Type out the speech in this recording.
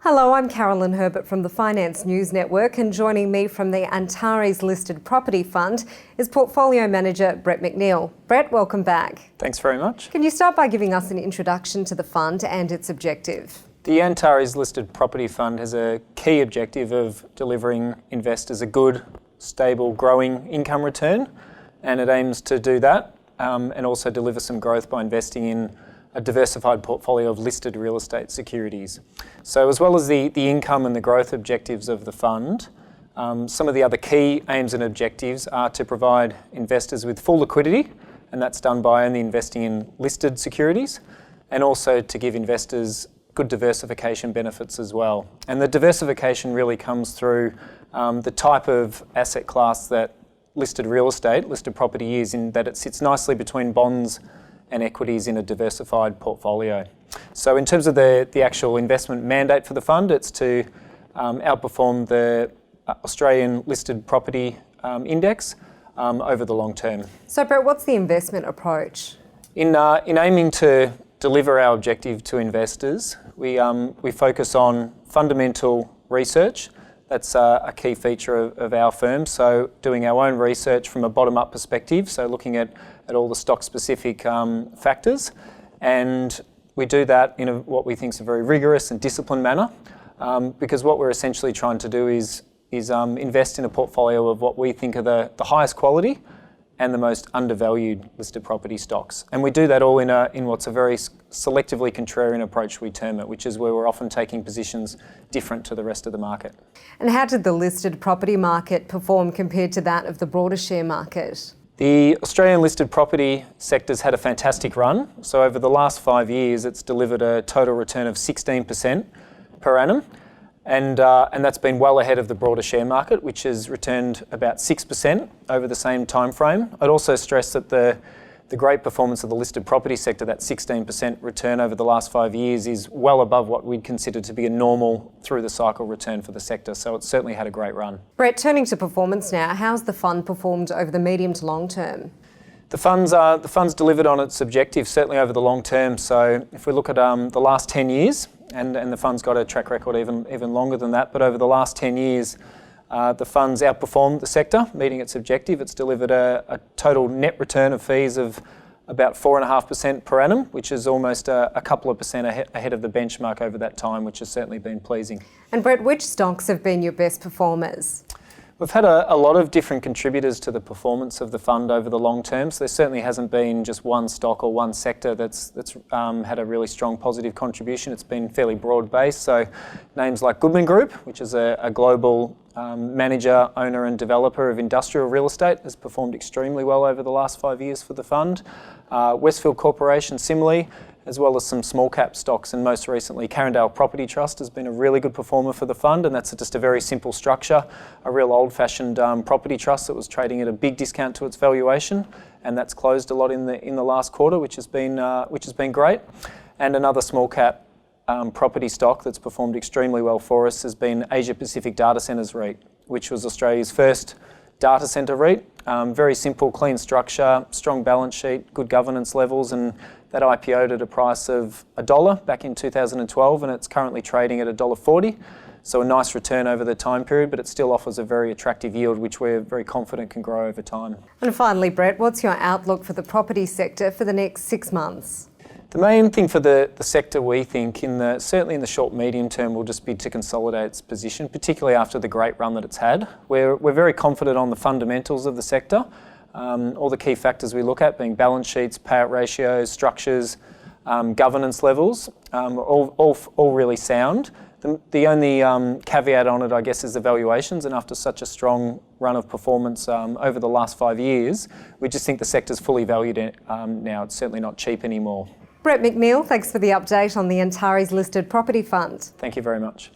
Hello, I'm Carolyn Herbert from the Finance News Network, and joining me from the Antares Listed Property Fund is Portfolio Manager Brett McNeill. Brett, welcome back. Thanks very much. Can you start by giving us an introduction to the fund and its objective? The Antares Listed Property Fund has a key objective of delivering investors a good, stable, growing income return, and it aims to do that and also deliver some growth by investing in a diversified portfolio of listed real estate securities. So as well as the income and the growth objectives of the fund, some of the other key aims and objectives are to provide investors with full liquidity, and that's done by only investing in listed securities, and also to give investors good diversification benefits as well. And the diversification really comes through the type of asset class that listed real estate, listed property is, in that it sits nicely between bonds and equities in a diversified portfolio. So in terms of the actual investment mandate for the fund, it's to outperform the Australian listed property index over the long term. So Brett, what's the investment approach? In aiming to deliver our objective to investors, we focus on fundamental research. That's a key feature of our firm. So doing our own research from a bottom-up perspective, so looking at all the stock-specific factors, and we do that in what we think is a very rigorous and disciplined manner, because what we're essentially trying to do is invest in a portfolio of what we think are the highest quality and the most undervalued listed property stocks. And we do that all in what's a very selectively contrarian approach, we term it, which is where we're often taking positions different to the rest of the market. And how did the listed property market perform compared to that of the broader share market? The Australian listed property sector's had a fantastic run. So over the last 5 years, it's delivered a total return of 16% per annum. And that's been well ahead of the broader share market, which has returned about 6% over the same time frame. I'd also stress that the great performance of the listed property sector, that 16% return over the last 5 years, is well above what we'd consider to be a normal through the cycle return for the sector. So it's certainly had a great run. Brett, turning to performance now, how's the fund performed over the medium to long term? The fund's delivered on its objective, certainly over the long term. So if we look at the last 10 years, and the fund's got a track record even longer than that, but over the last 10 years, the fund's outperformed the sector, meeting its objective. It's delivered a total net return of fees of about 4.5% per annum, which is almost a couple of percent ahead of the benchmark over that time, which has certainly been pleasing. And Brett, which stocks have been your best performers? We've had a lot of different contributors to the performance of the fund over the long term, so there certainly hasn't been just one stock or one sector that's had a really strong positive contribution. It's been fairly broad-based, so names like Goodman Group, which is a global manager, owner and developer of industrial real estate, has performed extremely well over the last 5 years for the fund. Westfield Corporation similarly, as well as some small cap stocks, and most recently Carindale Property Trust has been a really good performer for the fund, and that's just a very simple structure, a real old-fashioned property trust that was trading at a big discount to its valuation, and that's closed a lot in the last quarter, which has been great. And another small cap property stock that's performed extremely well for us has been Asia Pacific Data Centres REIT, which was Australia's first data centre REIT. Very simple, clean structure, strong balance sheet, good governance levels, and that IPO'd at a price of $1 back in 2012, and it's currently trading at $1.40. So a nice return over the time period, but it still offers a very attractive yield, which we're very confident can grow over time. And finally, Brett, what's your outlook for the property sector for the next 6 months? The main thing for the sector, we think, certainly in the short medium term, will just be to consolidate its position, particularly after the great run that it's had. We're very confident on the fundamentals of the sector. All the key factors we look at being balance sheets, payout ratios, structures, governance levels, all really sound. The only caveat on it, I guess, is the valuations, and after such a strong run of performance over the last 5 years, we just think the sector's fully valued now. It's certainly not cheap anymore. Brett McNeill, thanks for the update on the Antares Listed Property Fund. Thank you very much.